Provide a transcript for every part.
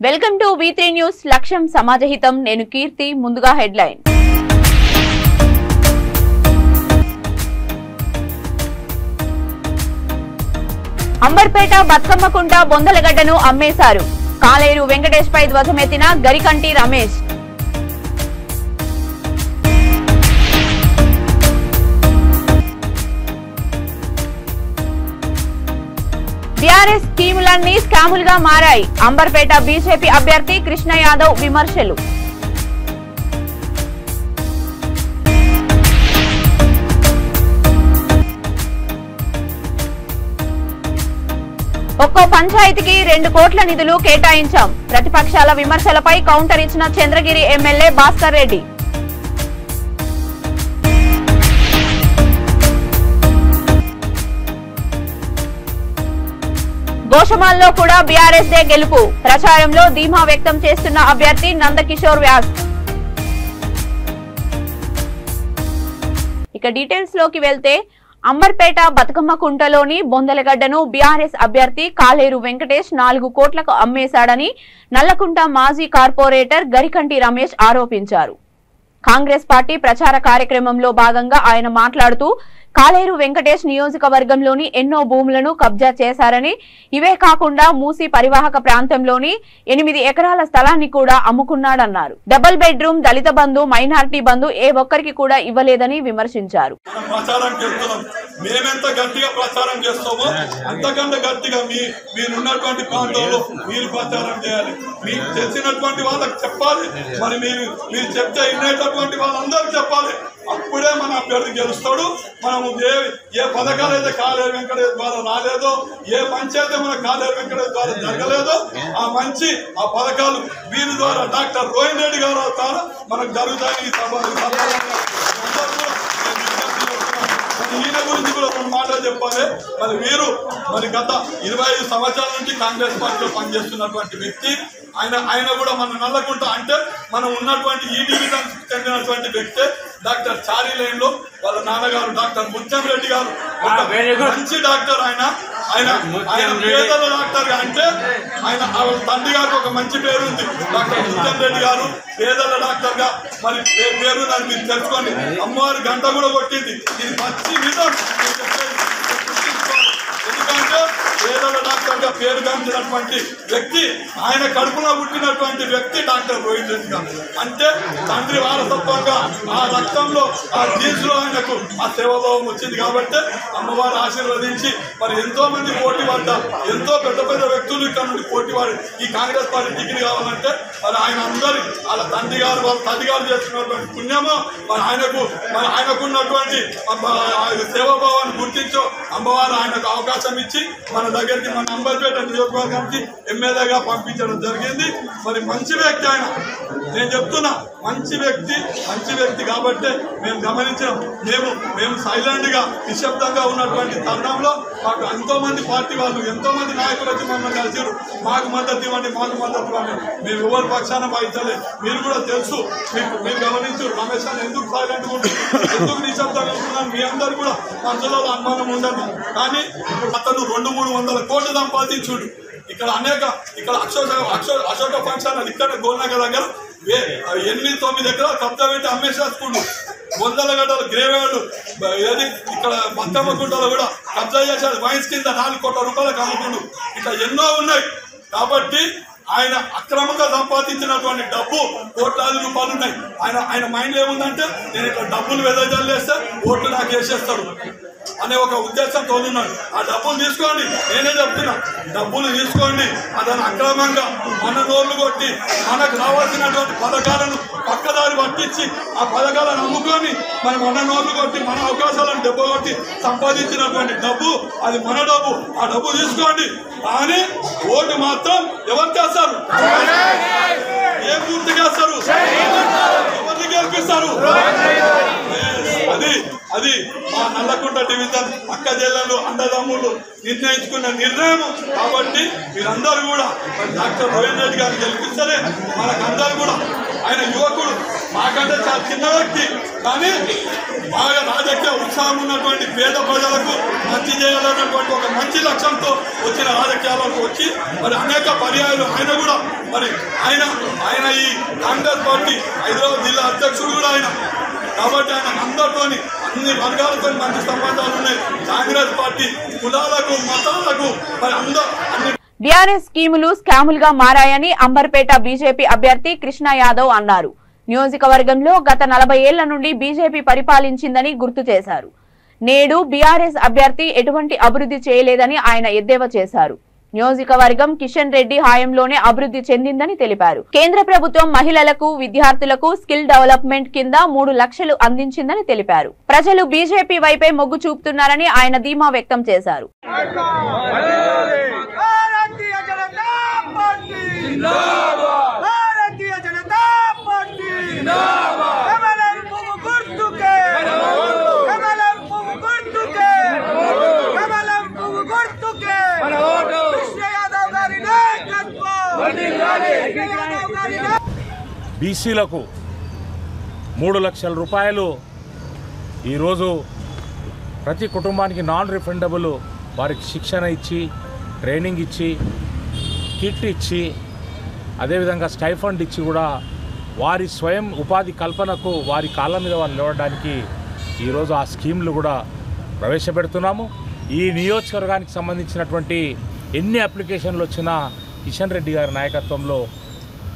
Welcome to V3 news. లక్ష్యం సమాజహితం. నేను కీర్తి. ముందుగా హెడ్లైన్. అంబర్పేట బతుకమ్మకుంట బొందలగడ్డను అమ్మేశారు. కాలేరు వెంకటేష్ పై ధ్వజమెత్తిన గరికంటి రమేష్. టీఆర్ఎస్ స్కీములన్నీ స్కాములుగా మారాయి. అంబర్పేట బీజేపీ అభ్యర్థి కృష్ణ యాదవ్ విమర్శలు. ఒక్కో పంచాయతీకి 2 కోట్ల నిధులు కేటాయించాం. ప్రతిపక్షాల విమర్శలపై కౌంటర్ ఇచ్చిన చంద్రగిరి ఎమ్మెల్యే భాస్కర్ రెడ్డి. గోషమాల్లో కూడా బీఆర్ఎస్ దే గెలుపు. ప్రచారంలో ధీమా వ్యక్తం చేస్తున్న అభ్యర్థి నందకిషోర్ వ్యాస్. ఇక డీటెయిల్స్ లోకి వెళ్తే అంబర్పేట బతుకమ్మకుంటలోని బొందలగడ్డను బీఆర్ఎస్ అభ్యర్థి కాలేరు వెంకటేష్ 4 కోట్లకు అమ్మేశాడని నల్లకుంట మాజీ కార్పొరేటర్ గరికంటి రమేష్ ఆరోపించారు. కాంగ్రెస్ పార్టీ ప్రచార కార్యక్రమంలో భాగంగా ఆయన మాట్లాడుతూ కాలేరు వెంకటేష్ నియోజకవర్గంలోని ఎన్నో భూములను కబ్జా చేశారని, ఇవే కాకుండా మూసీ పరివాహక ప్రాంతంలోని 8 ఎకరాల స్థలాన్ని కూడా అమ్ముకున్నాడన్నారు. డబుల్ బెడ్రూమ్, దళిత బంధు, మైనారిటీ బంధు ఏ ఒక్కరికి కూడా ఇవ్వలేదని విమర్శించారు. మేమెంత గట్టిగా ప్రచారం చేస్తామో అంతకంటే గట్టిగా మీరున్నటువంటి ప్రాంతంలో మీరు ప్రచారం చేయాలి. మీకు తెలిసినటువంటి వాళ్ళకి చెప్పాలి. మరి మీరు చెప్తే వినేటటువంటి వాళ్ళందరూ చెప్పాలి. అప్పుడే మన అభ్యర్థి గెలుస్తాడు. మనము ఏ పథకాలు అయితే కాలేరు వెంకటేష్ ద్వారా రాలేదో, ఏ మంచి అయితే మన కాలేరు వెంకటేష్ ద్వారా జరగలేదో ఆ పథకాలు వీరి ద్వారా డాక్టర్ రోహిన్ రెడ్డి గారు ద్వారా మనకు జరుగుతాయి. ఈయన గురించి కూడా కొన్ని మాటలు చెప్పాలి. మరి గత 25 సంవత్సరాల నుంచి కాంగ్రెస్ పార్టీలో పనిచేస్తున్నటువంటి వ్యక్తి ఆయన కూడా మన నల్లకుంట అంటే మనం ఉన్నటువంటి ఈ డివిజన్ చెందినటువంటి వ్యక్తి. డాక్టర్ చారీ లైన్ లో వాళ్ళ నాన్నగారు డాక్టర్ ముత్యం రెడ్డి గారు మంచి డాక్టర్. ఆయన పేదల డాక్టర్ అంటే ఆయన తండ్రి గారికి ఒక మంచి పేరు ఉంది. డాక్టర్ ముత్యం రెడ్డి గారు పేదల డాక్టర్ గా మరి పేరు దాన్ని మీరు తెలుసుకోండి. అమ్మవారి గంట కూడా కొట్టింది. ఇది మంచి విధం. ఎందుకంటే పేదల డాక్టర్ గా పేరు గాంచినటువంటి వ్యక్తి, ఆయన కడుపులో పుట్టినటువంటి వ్యక్తి డాక్టర్ రోహిన్ రెడ్డి గారు. అంటే తండ్రి వారసత్వంగా ఆ రక్తంలో ఆ జీన్స్ లో ఆయనకు ఆ సేవాభావం వచ్చింది. కాబట్టి అమ్మవారు ఆశీర్వదించి మరి ఎంతో మంది పోటీ పడ్డారు. ఎంతో పెద్ద పెద్ద వ్యక్తులు ఇక్కడ నుండి పోటీ పడి ఈ కాంగ్రెస్ పార్టీ టికెట్ కావాలంటే మరి ఆయన అందరి వాళ్ళ తండ్రి గారు వాళ్ళ తల్లి గారు చేస్తున్నటువంటి పుణ్యమో మరి ఆయనకున్నటువంటి సేవాభావాన్ని గుర్తించో అమ్మవారు ఆయనకు అవకాశం ఇచ్చి మన దగ్గరికి మన అంబర్పేట నియోజకవర్గానికి ఎమ్మెల్యేగా పంపించడం జరిగింది. మరి మంచి వ్యక్తి ఆయన. నేను చెప్తున్నా మంచి వ్యక్తి కాబట్టి మేము గమనించాం. మేము సైలెంట్ గా నిశ్శబ్దంగా ఉన్నటువంటి తరుణంలో మాకు ఎంతో మంది పార్టీ వాళ్ళు ఎంతో మంది నాయకులు వచ్చి మమ్మల్ని కలిసారు. మాకు మద్దతు ఇవ్వండి. మేము ఎవరి పక్షాన వాయించలే. మీరు కూడా తెలుసు. మీరు గమనించు. రమేష్ అని ఎందుకు సైలెంట్ ఉంటుంది, ఎందుకు నిశ్శబ్దంగా ఉంటున్నాను మీ అందరు కూడా మనసులో అనుమానం ఉండదు. కానీ అతను 200-300 కోట్లు సంపాదించుడు. ఇక్కడ అశోక ఫంక్షన్ అది ఇక్కడ గోల్నగర్ దగ్గర 8-9 ఎకరాలు కబ్జా పెట్టి అమ్మేసేసుకుంటు. బొందలగడ్డలు గ్రేవేళ్ళు ఏది ఇక్కడ బతుకమ్మకుంటలో కూడా కబ్జా చేశాడు. వైన్స్ కింద 4 కోట్ల రూపాయలకు అమ్ముకుండు. ఇట్లా ఎన్నో ఉన్నాయి. కాబట్టి ఆయన అక్రమంగా సంపాదించినటువంటి డబ్బు కోట్లాది రూపాయలు ఉన్నాయి. ఆయన మైండ్ ఏముందంటే నేను ఇట్లా డబ్బులు వెదజల్లేస్తే ఓట్లు నాకు వేసేస్తాడు అనే ఒక ఉద్దేశంతో ఉన్నాడు. ఆ డబ్బులు తీసుకోండి. నేనే చెప్తున్నా, డబ్బులు తీసుకోండి. అతను అక్రమంగా మన నోళ్లు కొట్టి మనకు రావాల్సినటువంటి పథకాలను పక్కదారి పట్టించి ఆ పథకాలను అమ్ముకొని మన నోళ్లు కొట్టి మన అవకాశాలను దెబ్బకొట్టి సంపాదించినటువంటి డబ్బు అది మన డబ్బు. ఆ డబ్బు తీసుకోండి. కానీ ఓటు మాత్రం ఎవరు చేస్తారు? ఏ పూర్తి చేస్తారు? ఎవరిని గెలిపిస్తారు? అది మా నల్లకుంట డివిజన్ అక్క జిల్లాలు అన్నదమ్ములు నిర్ణయించుకున్న నిర్ణయం కాబట్టి మీరందరూ కూడా డాక్టర్ రోహిత్ రెడ్డి గారిని గెలిపిస్తేనే మనకందరూ కూడా ఆయన యువకుడు మాకంటే చాలా చిన్న వ్యక్తి కానీ బాగా రాజకీయ ఉత్సాహం ఉన్నటువంటి పేద ప్రజలకు మంచి చేయాలన్నటువంటి ఒక మంచి లక్ష్యంతో వచ్చిన రాజకీయాలకు వచ్చి మరి అనేక పర్యాయాలు ఆయన కూడా మరి ఆయన ఈ కాంగ్రెస్ పార్టీ హైదరాబాద్ జిల్లా అధ్యక్షుడు కూడా ఆయన కాబట్టి ఆయన అందరితోని అన్ని వర్గాలతో మంచి సంబంధాలు ఉన్నాయి. కాంగ్రెస్ పార్టీ కులాలకు మతాలకు మరి అన్ని బీఆర్ఎస్ స్కీములు స్కాములుగా మారాయని అంబర్పేట బీజేపీ అభ్యర్థి కృష్ణ యాదవ్ అన్నారు. నియోజకవర్గంలో గత 40 ఏళ్ల నుండి బీజేపీ పరిపాలించిందని గుర్తు చేశారు. నేడు బీఆర్ఎస్ అభ్యర్థి ఎటువంటి అభివృద్ధి చేయలేదని ఆయన ఎద్దేవా చేశారు. నియోజకవర్గం కిషన్ రెడ్డి హయాంలోనే అభివృద్ధి చెందిందని తెలిపారు. కేంద్ర ప్రభుత్వం మహిళలకు విద్యార్థులకు స్కిల్ డెవలప్మెంట్ కింద 3 లక్షలు అందించిందని తెలిపారు. ప్రజలు బీజేపీ వైపే మొగ్గు చూపుతున్నారని ఆయన ధీమా వ్యక్తం చేశారు. బీసీలకు 3 లక్షల రూపాయలు ఈరోజు ప్రతి కుటుంబానికి నాన్ రిఫండబుల్ వారికి శిక్షణ ఇచ్చి ట్రైనింగ్ ఇచ్చి కిట్ ఇచ్చి అదేవిధంగా స్టైఫండ్ ఇచ్చి కూడా వారి స్వయం ఉపాధి కల్పనకు వారి కాళ్ళ మీద వాళ్ళు నిలవడానికి ఈరోజు ఆ స్కీమ్లు కూడా ప్రవేశపెడుతున్నాము. ఈ నియోజకవర్గానికి సంబంధించినటువంటి ఎన్ని అప్లికేషన్లు వచ్చినా కిషన్ రెడ్డి గారి నాయకత్వంలో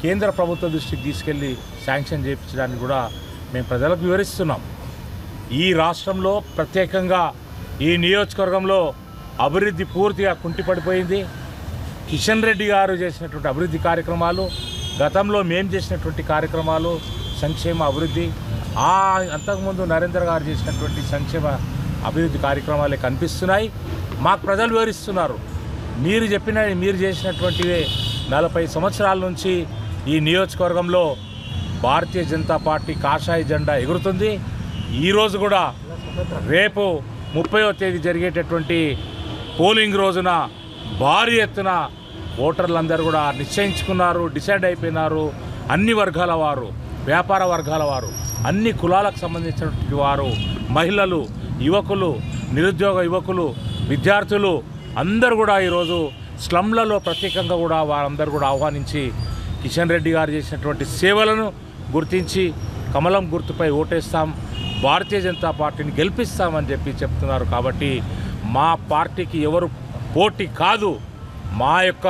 కేంద్ర ప్రభుత్వ దృష్టికి తీసుకెళ్లి శాంక్షన్ చేయించడానికి కూడా మేము ప్రజలకు వివరిస్తున్నాం. ఈ రాష్ట్రంలో ప్రత్యేకంగా ఈ నియోజకవర్గంలో అభివృద్ధి పూర్తిగా కుంటిపడిపోయింది. కిషన్ రెడ్డి గారు చేసినటువంటి అభివృద్ధి కార్యక్రమాలు, గతంలో మేము చేసినటువంటి కార్యక్రమాలు, సంక్షేమ అభివృద్ధి, అంతకుముందు నరేంద్ర గారు చేసినటువంటి సంక్షేమ అభివృద్ధి కార్యక్రమాలే కనిపిస్తున్నాయి. మాకు ప్రజలు వివరిస్తున్నారు. మీరు చేసినటువంటివే 40 సంవత్సరాల నుంచి ఈ నియోజకవర్గంలో భారతీయ జనతా పార్టీ కాషాయ జెండా ఎగురుతుంది. ఈరోజు కూడా రేపు 30వ తేదీ జరిగేటటువంటి పోలింగ్ రోజున భారీ ఎత్తున ఓటర్లందరూ కూడా నిశ్చయించుకున్నారు, డిసైడ్ అయిపోయినారు. అన్ని వర్గాల వారు, వ్యాపార వర్గాల వారు, అన్ని కులాలకు సంబంధించినటువంటి వారు, మహిళలు, యువకులు, నిరుద్యోగ యువకులు, విద్యార్థులు అందరూ కూడా ఈరోజు స్లమ్లలో ప్రత్యేకంగా కూడా వారందరూ కూడా ఆహ్వానించి కిషన్ రెడ్డి గారు చేసినటువంటి సేవలను గుర్తించి కమలం గుర్తుపై ఓటేస్తాం, భారతీయ జనతా పార్టీని గెలిపిస్తామని చెప్తున్నారు. కాబట్టి మా పార్టీకి ఎవరు పోటీ కాదు. మా యొక్క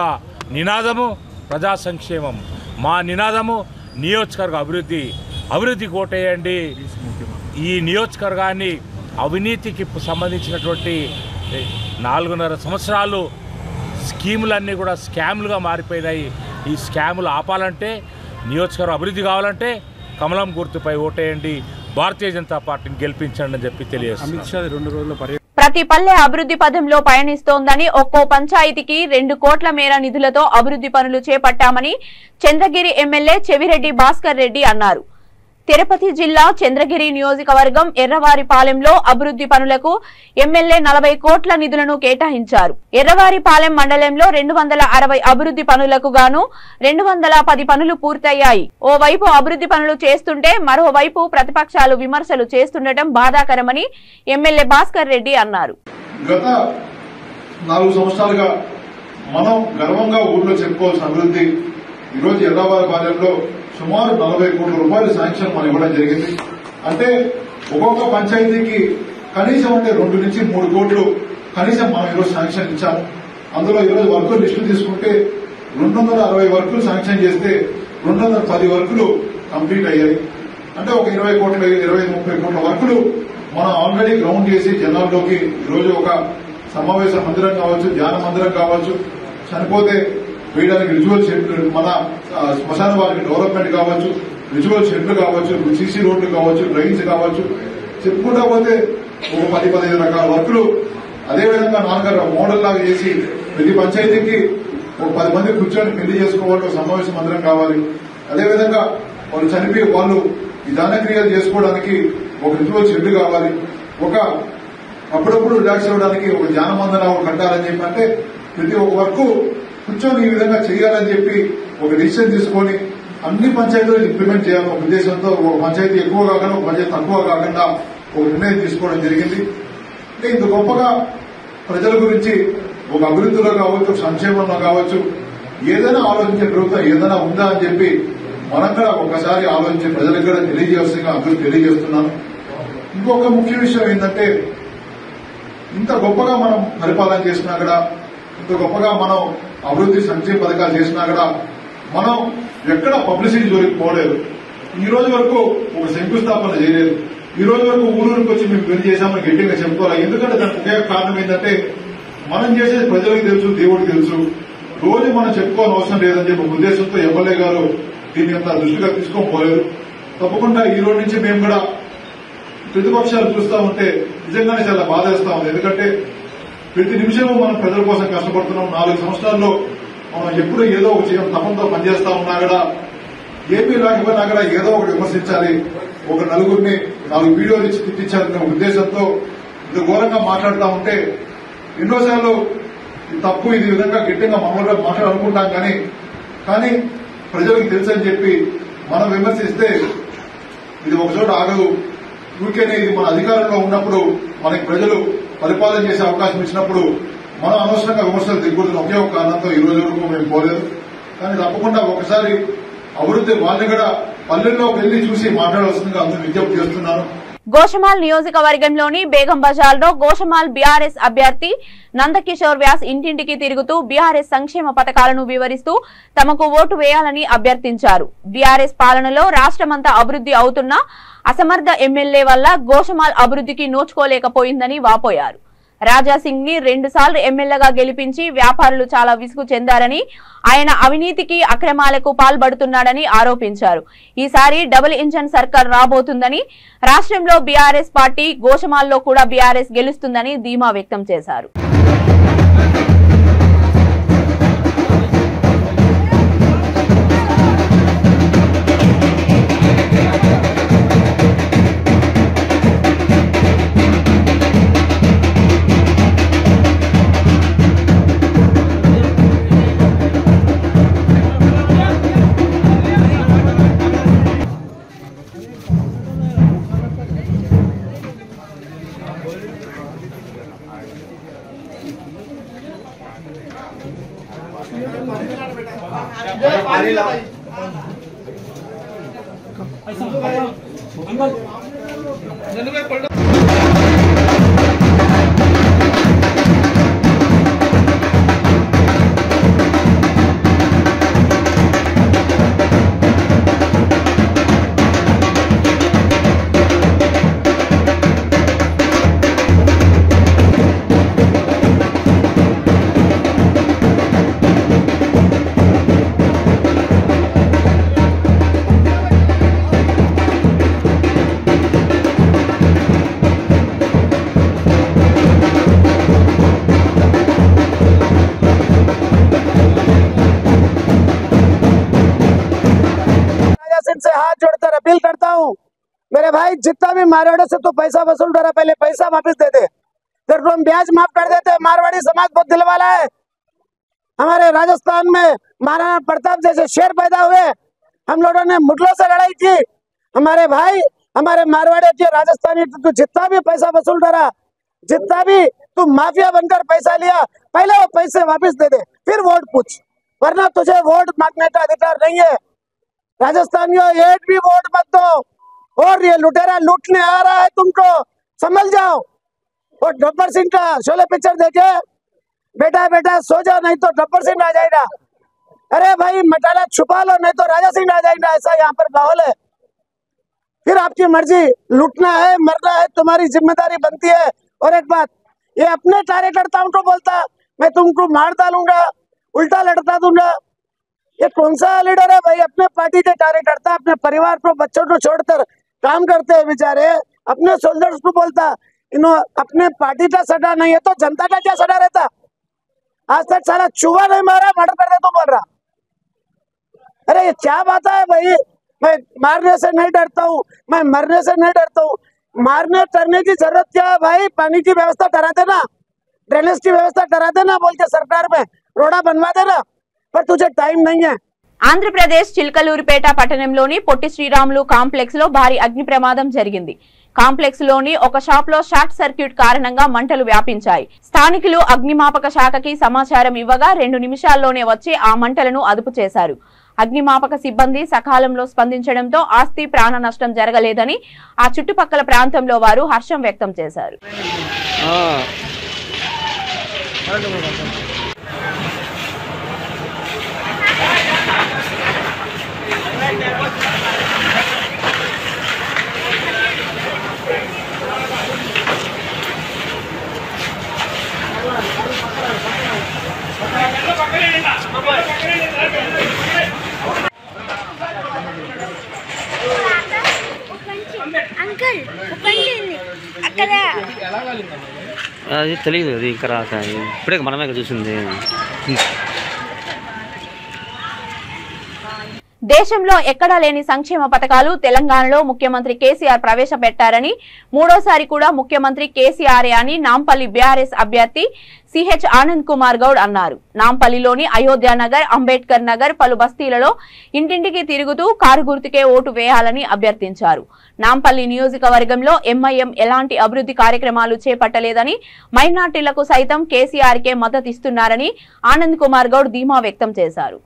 నినాదము ప్రజా సంక్షేమం, మా నినాదము నియోజకవర్గ అభివృద్ధికి ఓటేయండి. ఈ నియోజకవర్గాన్ని అవినీతికి సంబంధించినటువంటి 4.5 సంవత్సరాలు స్కీములన్నీ కూడా స్కామ్లుగా మారిపోయినాయి. ఈ స్కాములు ఆపాలంటే, నియోజకవర్గ అభివృద్ధి కావాలంటే కమలం గుర్తుపై ఓటేయండి, భారతీయ జనతా పార్టీని గెలిపించండి అని చెప్పి తెలియజేస్తున్నారు. ప్రతి పల్లె అభివృద్ధి పథంలో పయనిస్తోందని, ఒక్కో పంచాయతీకి 2 కోట్ల మేర నిధులతో అభివృద్ధి పనులు చేపట్టామని చంద్రగిరి ఎమ్మెల్యే చెవిరెడ్డి భాస్కర్ రెడ్డి అన్నారు. తిరుపతి జిల్లా చంద్రగిరి నియోజకవర్గం ఎర్రవారిపాలెంలో అభివృద్ధి పనులకు ఎమ్మెల్యే 40 కోట్ల నిధులను కేటాయించారు. ఎర్రవారిపాలెం మండలంలో 260 అభివృద్ధి పనులకు గాను 210 పనులు పూర్తయ్యాయి. ఓవైపు అభివృద్ధి పనులు చేస్తుంటే మరోవైపు ప్రతిపక్షాలు విమర్శలు చేస్తుండటం బాధాకరమని ఎమ్మెల్యే భాస్కర్ రెడ్డి అన్నారు. గత 4 సంవత్సరాలుగా మనం గర్వంగా ఊర్లో చెప్పుకోవాల్సిన అభివృద్ధి ఈరోజు ఎర్రవారిపాలెంలో సుమారు 40 కోట్ల రూపాయలు శాంక్షన్ మనం ఇవ్వడం జరిగింది. అంటే ఒక్కొక్క పంచాయతీకి కనీసం అంటే 2 నుంచి 3 కోట్లు కనీసం మనం ఈరోజు శాంక్షన్ ఇచ్చాము. అందులో ఈరోజు వర్కులు లిస్టు తీసుకుంటే 260 వర్కులు శాంక్షన్ చేస్తే 210 వర్కులు కంప్లీట్ అయ్యాయి. అంటే ఒక 20 కోట్ల 20-30 కోట్ల వర్కులు మనం ఆల్రెడీ గ్రౌండ్ చేసి జనాల్లోకి ఈరోజు ఒక సమావేశ మందిరం కావచ్చు, ధ్యాన మందిరం కావచ్చు, చనిపోతే వేయడానికి రిచువల్ షెడ్లు, మన శ్మశాన వారికి డెవలప్మెంట్ కావచ్చు, రిచువల్ షెడ్లు కావచ్చు, సీసీ రోడ్లు కావచ్చు, డ్రైన్స్ కావచ్చు, చెప్పుకుంటా పోతే ఒక 10-15 రకాల వర్కులు అదేవిధంగా 4 మోడల్ లాగా చేసి ప్రతి పంచాయతీకి ఒక 10 మంది కూర్చొని పెళ్లి చేసుకోవాలి, ఒక సమావేశ మందిరం కావాలి. అదేవిధంగా వాళ్ళు చనిపోయి వాళ్ళు ఈ దానక్రియలు చేసుకోవడానికి ఒక రిచువల్ షెడ్ కావాలి. ఒక అప్పుడప్పుడు రిలాక్స్ అవ్వడానికి ఒక ధ్యానమందన కట్టాలని చెప్పి అంటే ప్రతి ఒక్క వర్క్ కూర్చొని ఈ విధంగా చేయాలని చెప్పి ఒక డిసిషన్ తీసుకొని అన్ని పంచాయతీలు ఇంప్లిమెంట్ చేయాలని ఒక ఉద్దేశంతో ఒక పంచాయతీ ఎక్కువ కాకుండా ఒక పంచాయతీ తక్కువ కాకుండా ఒక నిర్ణయం తీసుకోవడం జరిగింది. అంటే ఇంత గొప్పగా ప్రజల గురించి ఒక అభివృద్ధిలో కావచ్చు, సంక్షేమంలో కావచ్చు, ఏదైనా ఆలోచించే ప్రభుత్వం ఏదైనా ఉందా అని చెప్పి మనం కూడా ఒక్కసారి ఆలోచించి ప్రజలకు కూడా తెలియజేస్తున్నా అభివృద్ధి తెలియజేస్తున్నాను. ఇంకొక ముఖ్య విషయం ఏంటంటే ఇంత గొప్పగా మనం పరిపాలన చేసినా కూడా, ఇంత గొప్పగా మనం అభివృద్ధి సంక్షేమ పథకాలు చేసినా కూడా మనం ఎక్కడ పబ్లిసిటీ జోలికి పోలేదు. ఈ రోజు వరకు ఒక శంకుస్థాపన చేయలేదు. ఈ రోజు వరకు ఊరూరికి వచ్చి మేము పెళ్లి చేశామని గట్టిగా చెప్పుకోవాలి. ఎందుకంటే దానికి ఒకే కారణం ఏంటంటే మనం చేసేది ప్రజలకు తెలుసు, దేవుడికి తెలుసు. రోజు మనం చెప్పుకోవాలని అవసరం లేదని చెప్పి ఉద్దేశంతో ఎమ్మెల్యే గారు దీన్ని అంత దృష్టిగా తీసుకోకపోలేదు. తప్పకుండా ఈ రోజు నుంచి మేము కూడా ప్రతిపక్షాలు చూస్తూ ఉంటే నిజంగానే చాలా బాధ వేస్తా ఉంది. ఎందుకంటే ప్రతి నిమిషము మనం ప్రజల కోసం కష్టపడుతున్నాం. 4 సంవత్సరాల్లో మనం ఎప్పుడు ఏదో ఒక చేయడం తపంతో పనిచేస్తా ఉన్నా కూడా ఏమీ లేకపోయినా కూడా ఏదో ఒకటి విమర్శించాలి, ఒక నలుగురిని 4 వీడియోలు ఇచ్చి తిట్టించాలనే ఉద్దేశంతో ఇంత ఘోరంగా మాట్లాడుతూ ఉంటే ఎన్నోసార్లు తప్పు ఇది విధంగా గట్టిగా మామూలుగా మాట్లాడాలనుకుంటాం కానీ ప్రజలకు తెలుసని చెప్పి మనం విమర్శిస్తే ఇది ఒకచోట ఆగదు. ఊరికేనే ఇది మన అధికారంలో ఉన్నప్పుడు మనకి ప్రజలు పరిపాలన చేసే అవకాశం ఇచ్చినప్పుడు మనం అనవసరంగా విమర్శలు దిగుతున్న ఒకే ఒక కారణంతో ఈ రోజు వరకు మేము పోలేదు. కానీ తప్పకుండా ఒకసారి అభివృద్ధి వాళ్ళని కూడా పల్లెల్లోకి వెళ్లి చూసి మాట్లాడాల్సిందిగా అందరూ విజ్ఞప్తి చేస్తున్నాను. గోషమాల్ నియోజకవర్గంలోని బేగం బజార్ లో గోషమాల్ బీఆర్ఎస్ అభ్యర్థి నందకిషోర్ వ్యాస్ ఇంటింటికి తిరుగుతూ బీఆర్ఎస్ సంక్షేమ పథకాలను వివరిస్తూ తమకు ఓటు వేయాలని అభ్యర్థించారు. బీఆర్ఎస్ పాలనలో రాష్ట్రమంతా అభివృద్ధి అవుతున్నా అసమర్థ ఎమ్మెల్యే వల్ల గోషమాల్ అభివృద్ధికి నోచుకోలేకపోయిందని వాపోయారు. రాజాసింగ్ ని 2 సార్లు ఎమ్మెల్యేగా గెలిపించి వ్యాపారులు చాలా విసుగు చెందారని, ఆయన అవినీతికి అక్రమాలకు పాల్పడుతున్నాడని ఆరోపించారు. ఈసారి డబుల్ ఇంజన్ సర్కార్ రాబోతుందని, రాష్ట్రంలో బీఆర్ఎస్ పార్టీ గోషమాల్లో కూడా బీఆర్ఎస్ గెలుస్తుందని ధీమా వ్యక్తం చేశారు. से हाथ जोड़कर अपील करता हूँ, मेरे भाई जितना भी मारवाड़ी से तो पैसा वसूल रहा, पहले पैसा वापस दे दे, फिर तुम ब्याज माफ कर देते। मारवाड़ी समाज बहुत दिल वाला है। हमारे राजस्थान में महाराणा प्रताप जैसे शेर पैदा हुए, हम लोगों ने मुगलों से लड़ाई की। हमारे भाई, हमारे मारवाड़ी के राजस्थानी, तू जितना भी पैसा वसूल रहा, जितना भी तू माफिया बनकर पैसा लिया, पहले वो पैसे वापस दे दे, फिर वोट पूछ, वरना तुझे वोट मांगने का अधिकार नहीं है। राजस्थानियों, एक भी वोट मत दो, और ये लुटेरा लूटने आ रहा है, तुमको समझ जाओ। और गब्बर सिंह का शोले पिक्चर देखे, बेटा बेटा सो जाओ नहीं तो गब्बर सिंह आ जाएगा। अरे भाई मटाला छुपा लो नहीं तो राजा सिंह आ जाएगा। ऐसा यहाँ पर माहौल है। फिर आपकी मर्जी, लूटना है मरना है तुम्हारी जिम्मेदारी बनती है। और एक बात, ये अपने कार्यकर्ताओं को बोलता मैं तुमको मार डालूंगा, उल्टा लड़ता दूंगा। ये कौन सा लीडर है भाई? अपने पार्टी के कार्यकर्ता अपने परिवार को, बच्चों को छोड़कर काम करते हैं बेचारे, अपने सोल्जर्स को बोलता इन्होंने अपने पार्टी का सड़ा नहीं है तो जनता का क्या सड़ा रहता? आज तक सारा चूहा नहीं मारा, मर्डर कर दे तो बोल रहा। अरे ये क्या बात है भाई? मैं मारने से नहीं डरता हूँ, मैं मरने से नहीं डरता हूँ। मारने करने की जरूरत क्या है भाई? पानी की व्यवस्था करा देना, ड्रेनेज की व्यवस्था करा देना बोल के सरकार में रोड़ा बनवा देना, पर तुझे टाइम नहीं है। ఆంధ్రప్రదేశ్ చిల్కలూరిపేట పట్టణంలోని పొట్టి శ్రీరాములు కాంప్లెక్స్ లో భారీ అగ్ని ప్రమాదం జరిగింది. కాంప్లెక్స్ లోని ఒక షాప్ లో షార్ట్ సర్క్యూట్ కారణంగా మంటలు వ్యాపించాయి. స్థానికులు అగ్నిమాపక శాఖకి సమాచారం ఇవ్వగా 2 నిమిషాల్లోనే వచ్చి ఆ మంటలను అదుపు చేశారు. అగ్నిమాపక సిబ్బంది సకాలంలో స్పందించడంతో ఆస్తి ప్రాణ నష్టం జరగలేదని ఆ చుట్టుపక్కల ప్రాంతంలో వారు హర్షం వ్యక్తం చేశారు. అంకుల్ అక్కడ అది తెలియదు, అది ఇంకా రాక ఇప్పుడే మనమే చూసింది. దేశంలో ఎక్కడా లేని సంక్షేమ పథకాలు తెలంగాణలో ముఖ్యమంత్రి కేసీఆర్ ప్రవేశపెట్టారని, మూడోసారి కూడా ముఖ్యమంత్రి కేసీఆర్ అని నాంపల్లి బీఆర్ఎస్ అభ్యర్థి సిహెచ్ ఆనంద్ కుమార్ గౌడ్ అన్నారు. నాంపల్లిలోని అయోధ్య నగర్, అంబేద్కర్ నగర్ పలు బస్తీలలో ఇంటింటికి తిరుగుతూ కారు గుర్తుకే ఓటు వేయాలని అభ్యర్థించారు. నాంపల్లి నియోజకవర్గంలో ఎంఐఎం ఎలాంటి అభివృద్ధి కార్యక్రమాలు చేపట్టలేదని, మైనార్టీలకు సైతం కేసీఆర్ కే మద్దతిస్తున్నారని ఆనంద్ కుమార్ గౌడ్ ధీమా వ్యక్తం చేశారు.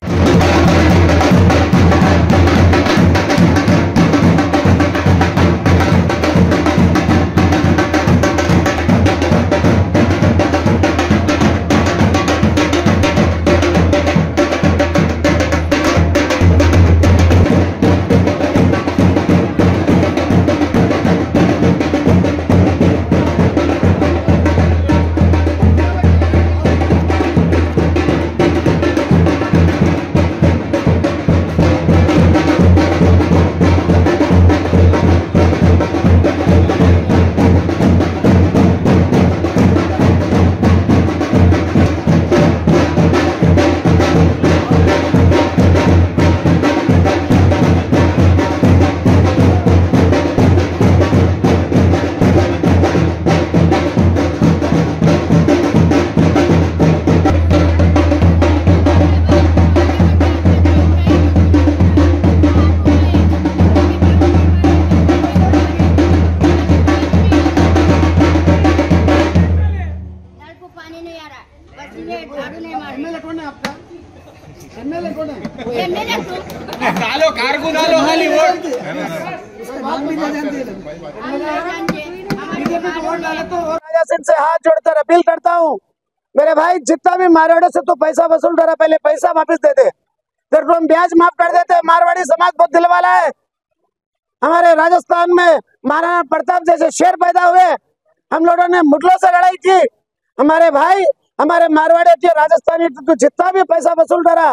से हाथ जोड़कर अपील करता हूँ, मेरे भाई जितना भी मारवाड़ी से तो पैसा वसूल कर रहा, पहले पैसा वापस दे दे, फिर तुम ब्याज माफ कर देते। मारवाड़ी समाज बहुत दिल वाला है। हमारे राजस्थान में महाराणा प्रताप जैसे शेर पैदा हुए, हम लोगों ने मुगलों से लड़ाई की। हमारे भाई, हमारे मारवाड़ी के राजस्थानी, तू जितना भी पैसा वसूल करा,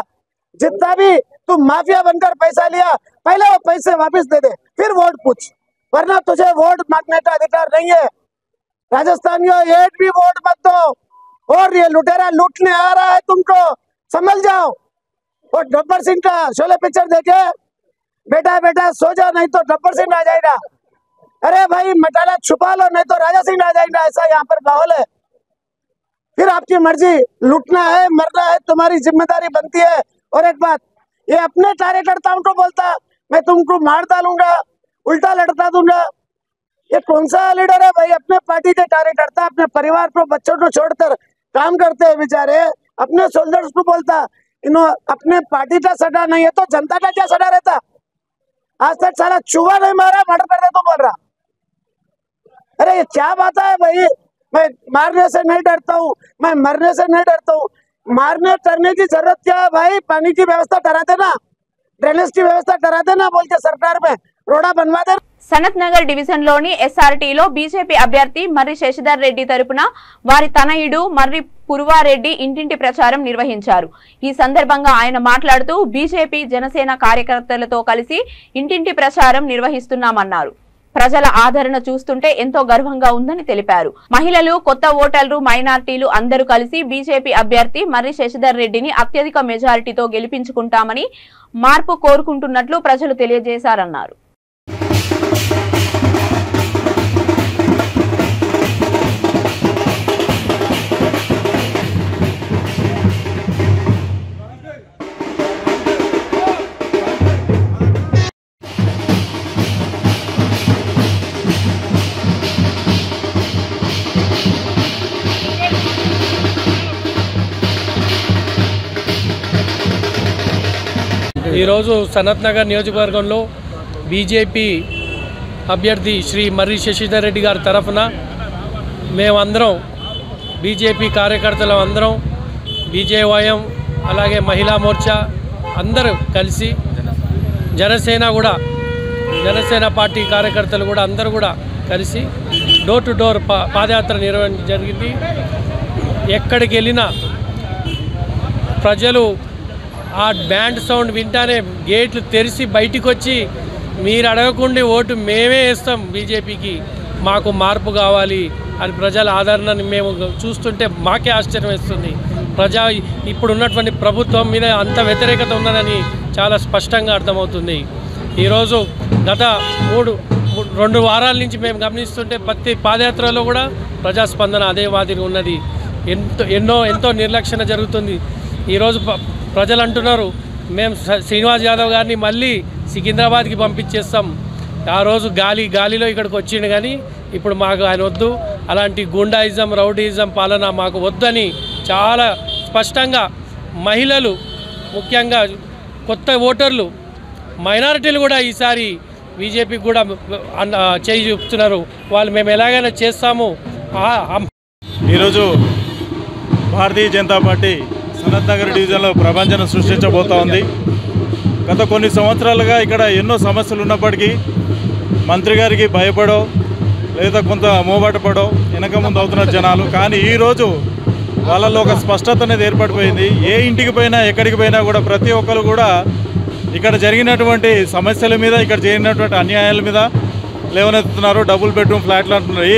जितना भी तू माफिया बनकर पैसा लिया, पहले वो पैसे वापस दे दे, फिर वोट पूछ, वरना तुझे वोट मांगने का अधिकार नहीं है। राजस्थानियों, एक भी वोट मत दो, और ये लुटेरा लूटने आ रहा है, तुमको समझ जाओ। और गब्बर सिंह का शोले पिक्चर देखे, बेटा बेटा सो जाओ नहीं तो गब्बर सिंह आ जाएगा। अरे भाई मटाला छुपा लो नहीं तो राजा सिंह आ जाएगा, ऐसा यहाँ पर माहौल है। फिर आपकी मर्जी, लूटना है मरना है तुम्हारी जिम्मेदारी बनती है। और एक बात, ये अपने कार्यकर्ताओं को बोलता मैं तुमको मार डालूंगा, उल्टा लड़का दूंगा, ये कौन सा लीडर है भाई? अपने पार्टी के कार्यकर्ता अपने परिवार को, बच्चों को छोड़कर काम करते हैं बेचारे, अपने सोल्जर्स को बोलता इन्होंने अपने पार्टी का सड़ा नहीं है तो जनता का क्या सड़ा रहता? आज तक सारा चूहा नहीं मारा, मर्डर कर दे तो बोल रहा। अरे ये क्या बात है भाई? मैं मारने से नहीं डरता हूँ, मैं मरने से नहीं डरता हूँ। मारने करने की जरूरत क्या है भाई? पानी की व्यवस्था करा देना, ड्रेनेज की व्यवस्था करा देना बोल के सरकार में रोड़ा बनवा देना। సనత్ నగర్ డివిజన్ లోని ఎస్ఆర్టీలో బీజేపీ అభ్యర్థి మర్రి శశిధర్ రెడ్డి తరపున వారి తనయుడు మర్రి పురువారెడ్డి ఇంటింటి ప్రచారం నిర్వహించారు. ఈ సందర్భంగా ఆయన మాట్లాడుతూ బీజేపీ జనసేన కార్యకర్తలతో కలిసి ఇంటింటి ప్రచారం నిర్వహిస్తున్నామన్నారు. ప్రజల ఆదరణ చూస్తుంటే ఎంతో గర్వంగా ఉందని తెలిపారు. మహిళలు, కొత్త ఓటర్లు, మైనార్టీలు అందరూ కలిసి బీజేపీ అభ్యర్థి మర్రి శశిధర్ రెడ్డిని అత్యధిక మెజారిటీతో గెలిపించుకుంటామని, మార్పు కోరుకుంటున్నట్లు ప్రజలు తెలియజేశారన్నారు. ఈరోజు సనత్ నగర్ నియోజకవర్గంలో బీజేపీ అభ్యర్థి శ్రీ మర్రి శశిధర్ రెడ్డి గారి తరఫున మేమందరం బీజేపీ కార్యకర్తలు అందరం బీజేవైఎం అలాగే మహిళా మోర్చా అందరూ కలిసి జనసేన పార్టీ కార్యకర్తలు కూడా అందరూ కూడా కలిసి డోర్ టు డోర్ పాదయాత్ర నిర్వహించడం జరిగింది. ఎక్కడికి వెళ్ళినా ప్రజలు ఆ బ్యాండ్ సౌండ్ వింటానే గేట్లు తెరిచి బయటికి వచ్చి మీరు అడగకుండా ఓటు మేమే వేస్తాం బీజేపీకి, మాకు మార్పు కావాలి అని ప్రజల ఆదరణని మేము చూస్తుంటే మాకే ఆశ్చర్యం వేస్తుంది. ఇప్పుడు ఉన్నటువంటి ప్రభుత్వం మీద అంత వ్యతిరేకత ఉన్నదని చాలా స్పష్టంగా అర్థమవుతుంది. ఈరోజు గత 2 వారాల నుంచి మేము గమనిస్తుంటే ప్రతి పాదయాత్రలో కూడా ప్రజాస్పందన అదే మాదిరి ఉన్నది. ఎంతో నిర్లక్ష్యం జరుగుతుంది. ఈరోజు ప్రజలు అంటున్నారు మేము శ్రీనివాస్ యాదవ్ గారిని మళ్ళీ సికింద్రాబాద్కి పంపించేస్తాం. ఆ రోజు గాలిలో ఇక్కడికి వచ్చిండు కానీ ఇప్పుడు మాకు ఆయన వద్దు, అలాంటి గుండాయిజం రౌడీయిజం పాలన మాకు వద్దని చాలా స్పష్టంగా మహిళలు, ముఖ్యంగా కొత్త ఓటర్లు, మైనారిటీలు కూడా ఈసారి బీజేపీకి కూడా చేయి చూపుతున్నారు. వాళ్ళు మేము ఎలాగైనా చేస్తాము. ఈరోజు భారతీయ జనతా పార్టీ సనత్ నగర్ డివిజన్లో ప్రభంజనం సృష్టించబోతూ ఉంది. గత కొన్ని సంవత్సరాలుగా ఇక్కడ ఎన్నో సమస్యలు ఉన్నప్పటికీ మంత్రి గారికి భయపడో లేదా కొంత మోబాట పడో వెనక ముందు అవుతున్నారు జనాలు. కానీ ఈరోజు వాళ్ళల్లో ఒక స్పష్టత అనేది ఏర్పడిపోయింది. ఏ ఇంటికి పోయినా ఎక్కడికి పోయినా కూడా ప్రతి ఒక్కరు కూడా ఇక్కడ జరిగినటువంటి సమస్యల మీద, ఇక్కడ జరిగినటువంటి అన్యాయాల మీద లేవనెత్తుతున్నారు. డబుల్ బెడ్రూమ్ ఫ్లాట్లు అంటున్నారు.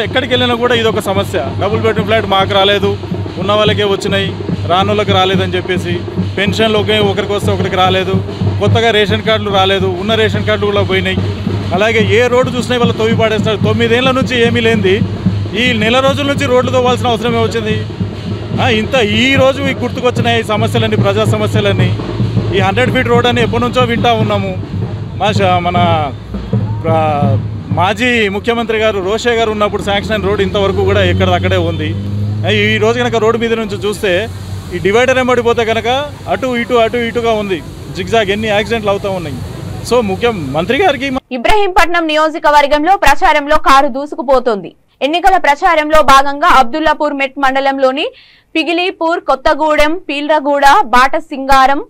ఎక్కడికి వెళ్ళినా కూడా ఇది ఒక సమస్య. డబుల్ బెడ్రూమ్ ఫ్లాట్ మాకు రాలేదు, ఉన్న వాళ్ళకే వచ్చినాయి, రానులకు రాలేదని చెప్పేసి, పెన్షన్లు ఒకరికి వస్తే ఒకరికి రాలేదు, కొత్తగా రేషన్ కార్డులు రాలేదు, ఉన్న రేషన్ కార్డులు కూడా పోయినాయి. అలాగే ఏ రోడ్డు చూసినా వాళ్ళు తవ్వి పాడేస్తారు. 9 ఏళ్ల నుంచి ఏమీ లేనిది ఈ నెల రోజుల నుంచి రోడ్లు తవ్వాల్సిన అవసరమే వచ్చింది. ఈ రోజు ఈ గుర్తుకొచ్చినాయి సమస్యలన్నీ, ప్రజా సమస్యలన్నీ. ఈ 100 ఫీట్ రోడ్ అని ఎప్పటి నుంచో వింటూ ఉన్నాము. మన మాజీ ముఖ్యమంత్రి గారు రోషే గారు ఉన్నప్పుడు శాంక్షన్ అయిన రోడ్ ఇంతవరకు కూడా ఎక్కడక్కడే ఉంది. ఈ రోజు కనుక రోడ్డు మీద నుంచి చూస్తే ఈ డివైడర్ ఏమడిపోతే కనుక అటు ఇటుగా ఉంది. జిగ్జాగ్ ఎన్ని యాక్సిడెంట్లు అవుతూ ఉన్నాయి. సో ముఖ్యమంత్రి గారికి ఇబ్రహీంపట్నం నియోజకవర్గంలో ప్రచారంలో కారు దూసుకుపోతోంది. ఎన్నికల ప్రచారంలో భాగంగా అబ్దుల్లాపూర్ మెట్ మండలంలోని పిగిలీపూర్, కొత్తగూడెం, పీల్రగూడ, బాటసింగారం,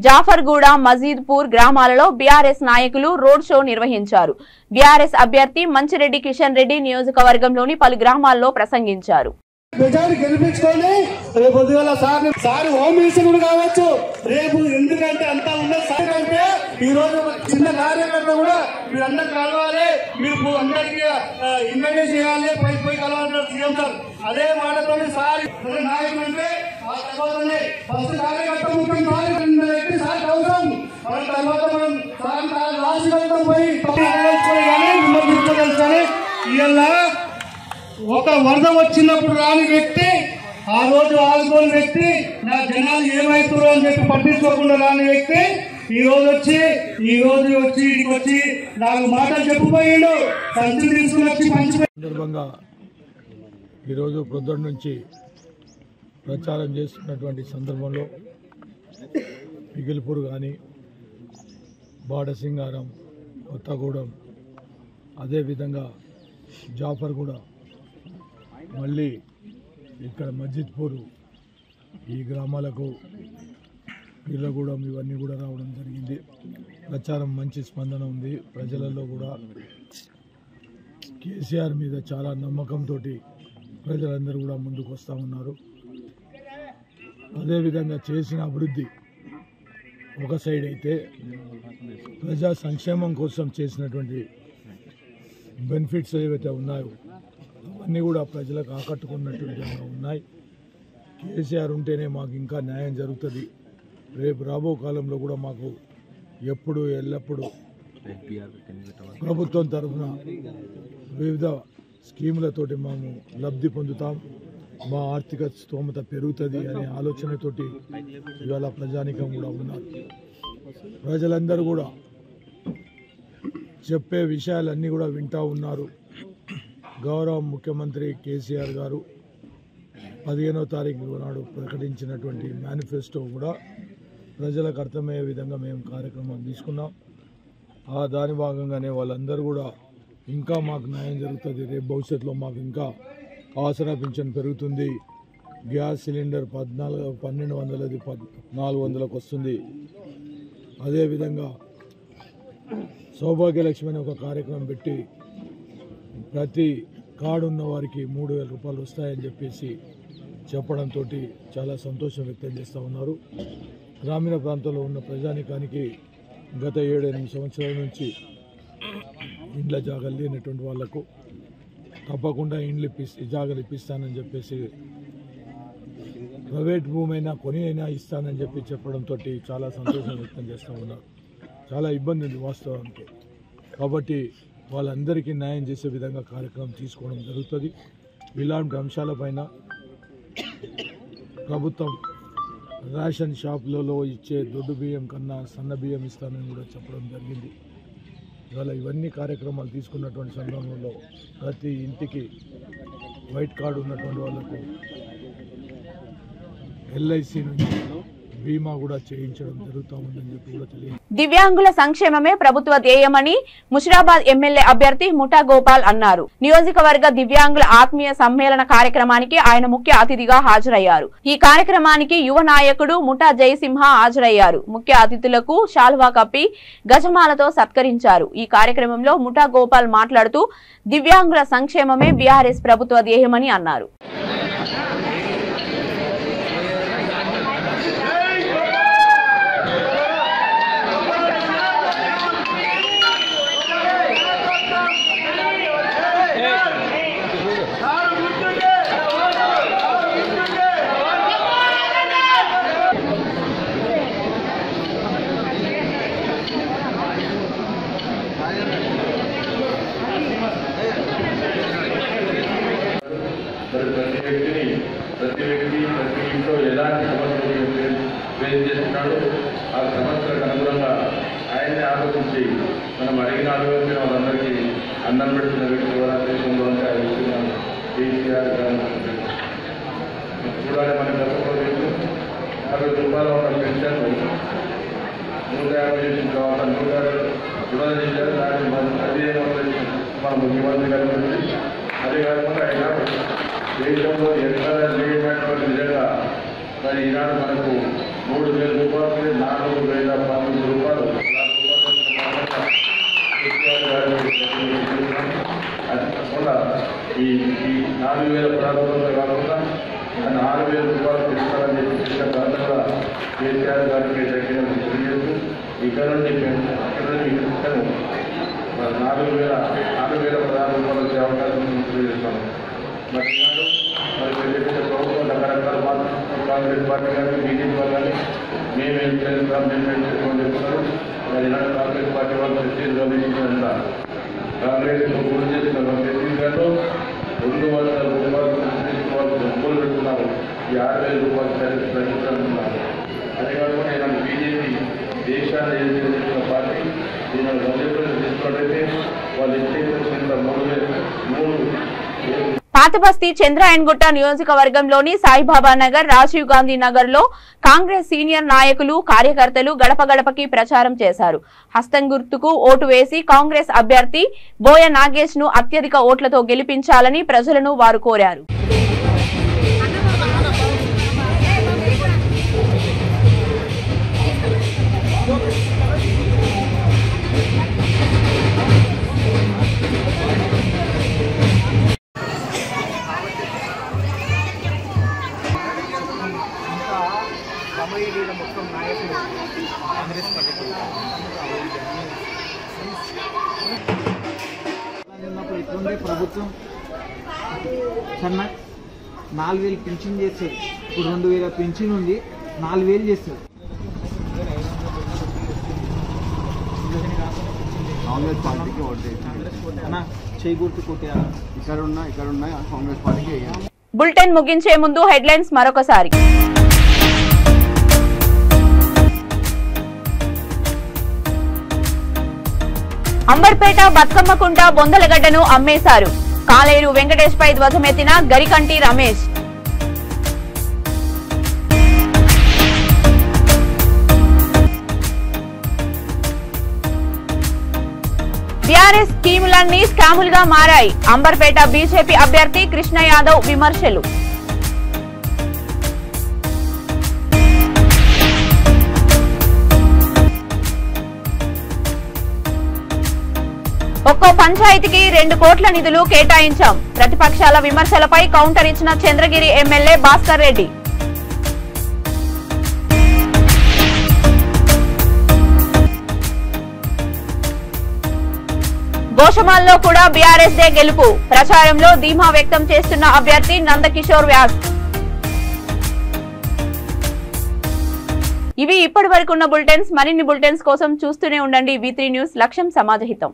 జాఫర్గూడ, మజీద్పూర్ గ్రామాలలో బీఆర్ఎస్ నాయకులు రోడ్ షో నిర్వహించారు. బీఆర్ఎస్ అభ్యర్థి మంచిరెడ్డి కిషన్ రెడ్డి నియోజకవర్గంలోని పలు గ్రామాల్లో ప్రసంగించారు. ప్రజలు గెలిపించుకొని రేపు పొద్దుగల సార్ హోమ్ మినిస్టర్ కూడా కావచ్చు రేపు. ఎందుకంటే అంతా ఉన్నది సార్ అంటే ఈ రోజు చిన్న కార్యకర్త కూడా మీరు అందరు కలవాలి, మీరు అందరికీ ఇన్వైట్ చేయాలి, పోయి కలవాలంటారు సీఎం సార్. అదే మాటతో సార్ నాయకులు అంటే ఫస్ట్ కార్యకర్త ముఖ్యం, కార్యకర్త సార్ అవసరం. తర్వాత మనం సార్ రాష్ట్రం పోయి విమర్శించగలుగుతానే. ఇలా ఒక వరద వచ్చినప్పుడు రాని వ్యక్తి, ఆ రోజు ఆదుకోని వ్యక్తి, నా జనాలు ఏమవుతారో అని చెప్పి పట్టించుకోకుండా రాని వ్యక్తి ఈ రోజు వచ్చి ఇంటికి వచ్చి 4 మాటలు చెప్పిపోయాడు. సంచులు తీసుకుని వచ్చి సందర్భంగా ఈరోజు ప్రొద్దున నుంచి ప్రచారం చేస్తున్నటువంటి సందర్భంలో పిగిలిపూర్ కానీ, బాటసింగారం, కొత్తగూడెం, అదేవిధంగా జాఫర్గూడ, మళ్ళీ ఇక్కడ మస్జిద్పూర్, ఈ గ్రామాలకు పిల్లగూడెం ఇవన్నీ కూడా రావడం జరిగింది. ప్రచారం మంచి స్పందన ఉంది. ప్రజలలో కూడా కేసీఆర్ మీద చాలా నమ్మకంతో ప్రజలందరూ కూడా ముందుకు వస్తూ ఉన్నారు. అదేవిధంగా చేసిన అభివృద్ధి ఒక సైడ్ అయితే, ప్రజా సంక్షేమం కోసం చేసినటువంటి బెనిఫిట్స్ ఏవైతే ఉన్నాయో అవన్నీ కూడా ప్రజలకు ఆకట్టుకున్నట్టు విధంగా ఉన్నాయి. కేసీఆర్ ఉంటేనే మాకు ఇంకా న్యాయం జరుగుతుంది. రేపు రాబో కాలంలో కూడా మాకు ఎప్పుడు ఎల్లప్పుడూ ప్రభుత్వం తరఫున వివిధ స్కీములతోటి మేము లబ్ధి పొందుతాం, మా ఆర్థిక స్తోమత పెరుగుతుంది అనే ఆలోచనతోటి ఇవాళ ప్రజానికం కూడా ఉన్నారు. ప్రజలందరూ కూడా చెప్పే విషయాలన్నీ కూడా వింటూ ఉన్నారు. గౌరవ ముఖ్యమంత్రి కేసీఆర్ గారు 15వ తారీఖు నాడు ప్రకటించినటువంటి మేనిఫెస్టో కూడా ప్రజలకు అర్థమయ్యే విధంగా మేము కార్యక్రమం తీసుకున్నాం. దాని భాగంగానే వాళ్ళందరూ కూడా ఇంకా మాకు న్యాయం జరుగుతుంది, రేపు భవిష్యత్తులో మాకు ఇంకా ఆసరా పింఛన్ పెరుగుతుంది, గ్యాస్ సిలిండర్ 1200 400లకు వస్తుంది. అదేవిధంగా సౌభాగ్యలక్ష్మి అనే ఒక కార్యక్రమం పెట్టి ప్రతి కార్డు ఉన్న వారికి 3000 రూపాయలు వస్తాయని చెప్పేసి చెప్పడంతో చాలా సంతోషం వ్యక్తం చేస్తూ ఉన్నారు. గ్రామీణ ప్రాంతంలో ఉన్న ప్రజానికానికి గత 7-8 సంవత్సరాల నుంచి ఇండ్ల జాగాలు లేనటువంటి వాళ్లకు తప్పకుండా ఇండ్లు జాగాలు ఇప్పిస్తానని చెప్పేసి ప్రైవేట్ భూమి అయినా కొని అయినా ఇస్తానని చెప్పడంతో చాలా సంతోషం వ్యక్తం చేస్తూ ఉన్నారు. చాలా ఇబ్బంది ఉంది వాస్తవానికి. కాబట్టి వాళ్ళందరికీ న్యాయం చేసే విధంగా కార్యక్రమం తీసుకోవడం జరుగుతుంది. ఇలాంటి అంశాలపైన ప్రభుత్వం రేషన్ షాపులలో ఇచ్చే దొడ్డు బియ్యం కన్నా సన్న బియ్యం ఇస్తానని కూడా చెప్పడం జరిగింది. ఇవాళ ఇవన్నీ కార్యక్రమాలు తీసుకున్నటువంటి సందర్భంలో ప్రతి ఇంటికి వైట్ కార్డు ఉన్నటువంటి వాళ్ళకు ఎల్ఐసి నుంచి బీమా కూడా చేయించడం జరుగుతూ ఉందని చెప్పి కూడా తెలియదు. దివ్యాంగుల సంక్షేమమే ప్రభుత్వ ధ్యేయమని ముషిరాబాద్ ఎమ్మెల్యే అభ్యర్థి ముఠా గోపాల్ అన్నారు. నియోజకవర్గ దివ్యాంగుల ఆత్మీయ సమ్మేళన కార్యక్రమానికి ఆయన ముఖ్య అతిథిగా హాజరయ్యారు. ఈ కార్యక్రమానికి యువ నాయకుడు ముఠా జయసింహ హాజరయ్యారు. ముఖ్య అతిథులకు శాల్వా కప్పి గజమాలతో సత్కరించారు. ఈ కార్యక్రమంలో ముఠా గోపాల్ మాట్లాడుతూ దివ్యాంగుల సంక్షేమమే బీఆర్ఎస్ ప్రభుత్వ ధ్యేయమని అన్నారు. ప్రతి ఇంట్లో ఎలాంటి సమస్యలు ఫేస్ చేస్తున్నాడు, ఆ సమస్యలకు అనుగుణంగా ఆయన్ని ఆలోచించి మనం అడిగిన ఆలోచన వాళ్ళందరికీ అన్నం పెడుతున్న వ్యక్తి కూడా దేశంలో ఉంటే ఆ వ్యక్తి కేసీఆర్ చూడాలి. మన గతంలో 60 రూపాయలు ఉన్న పెన్షన్ 150 చేసిన తర్వాత 150 చేశారు. దాన్ని 1500 మన ముఖ్యమంత్రి గారి గురించి. అదే కాకుండా ఆయన దేశంలో ఎక్కడ లేనటువంటి విధంగా మరి ఈనాడు మనకు 3000 రూపాయలు 4012 రూపాయలు అది కాకుండా ఈ 4000 ప్రాంతంలో కాకుండా 4000 రూపాయలు పెంచాలని చెప్పి ప్రాంతంగా కేసీఆర్ గారికి దగ్గర తెలియదు. ఇక్కడ నుండి పెన్షన్ 4016 రూపాయలు వచ్చే అవకాశం తెలియజేస్తాను. మరి ఈనాడు మరి ప్రభుత్వం రకరకాల కాంగ్రెస్ పార్టీ కానీ బీజేపీ వాళ్ళు కానీ మేమేం చేస్తాం మేమేం చేస్తామని చెప్తున్నారు. మరి ఈనాడు కాంగ్రెస్ పార్టీ వాళ్ళు ప్రత్యేకంగా వేసిందంట. కాంగ్రెస్ గురి చేసిన ఛత్తీస్గఢ్లో 200 రూపాయలు వాళ్ళు డబ్బులు పెడుతున్నారు. ఈ 6000 రూపాయలు ప్రకటిస్తున్నారు. అదే కాకుండా ఈనాడు బీజేపీ దేశాన్ని చేసిన పార్టీ ఈనాడు బడ్జెట్లో తీసుకున్నట్టయితే వాళ్ళు ఇచ్చేసిన 3 పాతబస్తీ చంద్రాయన్గుట్ట నియోజకవర్గంలోని సాయిబాబా నగర్, రాజీవ్ గాంధీ నగర్ లో కాంగ్రెస్ సీనియర్ నాయకులు, కార్యకర్తలు గడప గడపకి ప్రచారం చేశారు. హస్తం గుర్తుకు ఓటు వేసి కాంగ్రెస్ అభ్యర్థి బోయ నాగేష్ ను అత్యధిక ఓట్లతో గెలిపించాలని ప్రజలను వారు కోరారు. మొత్తం నాయకులు కాంగ్రెస్ పార్టీ ఉన్నప్పుడు ఇట్లుండే ప్రభుత్వం సన్న 4000 పింఛన్ చేస్తారు. ఇప్పుడు 2000 పింఛన్ ఉంది, 4000 చేస్తారు. కాంగ్రెస్ పార్టీకి ఓటు అన్న చేయి గుర్తు కొట్టేయాలి. ఇక్కడ ఉన్న కాంగ్రెస్ పార్టీకి. బులెటిన్ ముగించే ముందు హెడ్లైన్స్ మరొకసారి. అంబర్పేట బతుకమ్మకుంట బొందలగడ్డను అమ్మేశారు. కాలేరు వెంకటేష్ పై ధ్వజమెత్తిన గరికంటి రమేష్. బీఆర్ఎస్ స్కీములన్నీ స్కాములుగా మారాయి. అంబర్పేట బీజేపీ అభ్యర్థి కృష్ణ యాదవ్ విమర్శలు. ఒక్కో పంచాయతీకి 2 కోట్ల నిధులు కేటాయించాం. ప్రతిపక్షాల విమర్శలపై కౌంటర్ ఇచ్చిన చంద్రగిరి ఎమ్మెల్యే భాస్కర్ రెడ్డి. గోషమాల్లో కూడా బీఆర్ఎస్ దే గెలుపు. ప్రచారంలో ధీమా వ్యక్తం చేస్తున్న అభ్యర్థి నందకిషోర్ వ్యాస్. ఇవి ఇప్పటి వరకున్న బులెటిన్స్. మరిన్ని బులెటిన్స్ కోసం చూస్తూనే ఉండండి V3 న్యూస్. లక్ష్యం సమాజహితం.